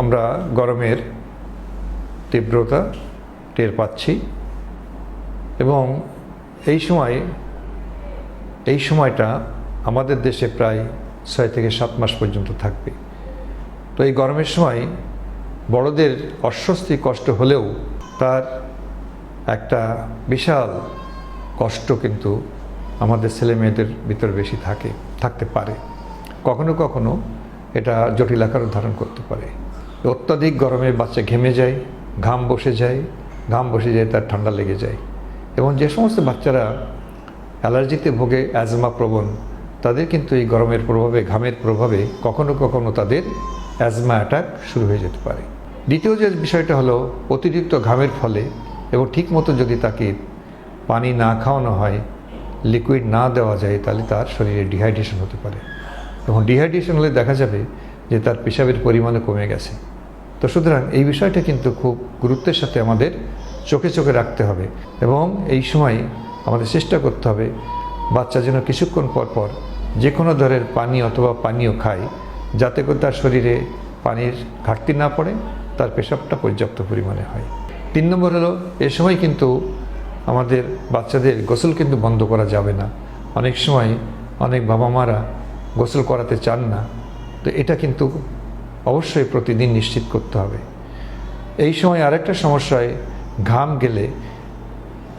আমরা গরমের তীব্রতা টের পাচ্ছি এবং এই সময়টা আমাদের দেশে প্রায় 6 থেকে 7 মাস পর্যন্ত থাকবে। তো এই গরমের সময় বড়দের অস্বস্তি কষ্ট হলেও তার একটা বিশাল কষ্ট কিন্তু আমাদের ছেলে মেয়েদের ভিতর বেশি থাকতে পারে। কখনো কখনো এটা জটিল আকার ধারণ করতে পারে। অত্যাধিক গরমে বাচ্চা ঘেমে যায়, ঘাম বসে যায় তার ঠান্ডা লেগে যায়। এবং যে সমস্ত বাচ্চারা অ্যালার্জিতে ভোগে, অ্যাজমা প্রবণ, তাদের কিন্তু এই গরমের প্রভাবে, ঘামের প্রভাবে কখনো কখনো তাদের অ্যাজমা অ্যাটাক শুরু হয়ে যেতে পারে। দ্বিতীয় যে বিষয়টা হলো, অতিরিক্ত ঘামের ফলে এবং ঠিকমতো যদি তাকে পানি না খাওয়ানো হয়, লিকুইড না দেওয়া যায়, তাহলে তার শরীরে ডিহাইড্রেশন হতে পারে। এবং ডিহাইড্রেশন হলে দেখা যাবে যে তার পেশাবের পরিমাণও কমে গেছে। তো সুতরাং এই বিষয়টা কিন্তু খুব গুরুত্বের সাথে আমাদের চোখে চোখে রাখতে হবে এবং এই সময় আমাদের চেষ্টা করতে হবে বাচ্চা যেন কিছুক্ষণ পর পর যে কোনো ধরনের পানি অথবা পানীয় খায়, যাতে করে তার শরীরে পানির ঘাটতি না পড়ে, তার পেশাবটা পর্যাপ্ত পরিমাণে হয়। 3 নম্বর হলো, এ সময় কিন্তু আমাদের বাচ্চাদের গোসল কিন্তু বন্ধ করা যাবে না। অনেক সময় অনেক বাবা মারা গোসল করাতে চান না, তো এটা কিন্তু অবশ্যই প্রতিদিন নিশ্চিত করতে হবে। এই সময় আরেকটা সমস্যা হয়, ঘাম গেলে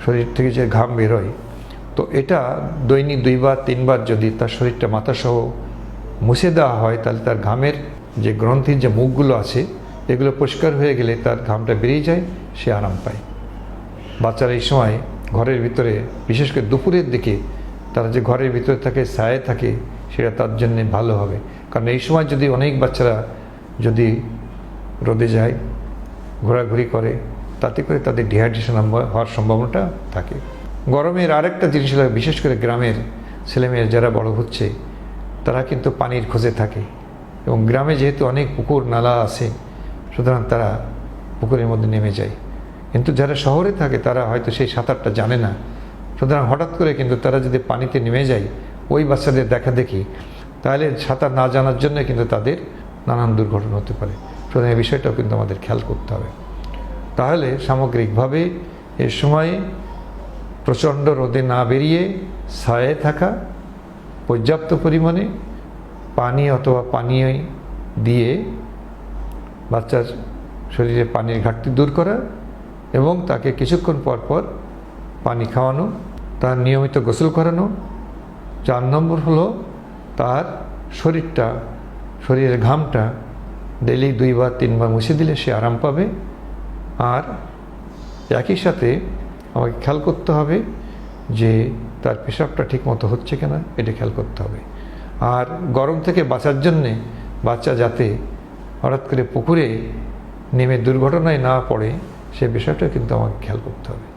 শরীর থেকে যে ঘাম বেরোয়, তো এটা দৈনিক 2 বার 3 বার যদি তার শরীরটা মাথাসহ মুছে দেওয়া হয়, তাহলে তার ঘামের যে গ্রন্থির যে মুখগুলো আছে, এগুলো পরিষ্কার হয়ে গেলে তার ঘামটা বেরিয়ে যায়, সে আরাম পায়। বাচ্চারা এই সময় ঘরের ভিতরে, বিশেষ করে দুপুরের দিকে তারা যে ঘরের ভিতরে থাকে, ছায়ায় থাকে, সেটা তার জন্য ভালো হবে। কারণ এই সময় যদি অনেক বাচ্চারা যদি রোদে যায়, ঘোরাঘুরি করে, তাতে করে তাদের ডিহাইড্রেশন হওয়ার সম্ভাবনাটা থাকে। গরমের আরেকটা জিনিস হলো, বিশেষ করে গ্রামের ছেলেমেয়ে যারা বড় হচ্ছে, তারা কিন্তু পানির খোঁজে থাকে এবং গ্রামে যেহেতু অনেক পুকুর নালা আছে, সুতরাং তারা পুকুরের মধ্যে নেমে যায়। কিন্তু যারা শহরে থাকে তারা হয়তো সেই সাঁতারটা জানে না, সুতরাং হঠাৎ করে কিন্তু তারা যদি পানিতে নেমে যায়, ওই বাচ্চাদের দেখা দেখি, তাহলে সাঁতার না জানার জন্য কিন্তু তাদের নানান দুর্ঘটনা হতে পারে। সুতরাং এই বিষয়টাও কিন্তু আমাদের খেয়াল করতে হবে। তাহলে সামগ্রিকভাবে এ সময় প্রচণ্ড রোদে না বেরিয়ে ছায়ায় থাকা, পর্যাপ্ত পরিমাণে পানি অথবা পানীয় দিয়ে বাচ্চার শরীরে পানির ঘাটতি দূর করা এবং তাকে কিছুক্ষণ পর পর পানি খাওয়ানো, তার নিয়মিত গোসল করানো। 4 নম্বর হলো, তার শরীরের ঘামটা ডেইলি 2 বার 3 বার মুছে দিলে সে আরাম পাবে। আর একই সাথে আমাকে খেয়াল করতে হবে যে তার পেশাবটা ঠিক মতো হচ্ছে কিনা, এটা খেয়াল করতে হবে। আর গরম থেকে বাঁচার জন্যে বাচ্চা যাতে হঠাৎ করে পুকুরে নেমে দুর্ঘটনায় না পড়ে, সে বিষয়টা কিন্তু আমাকে খেয়াল করতে হবে।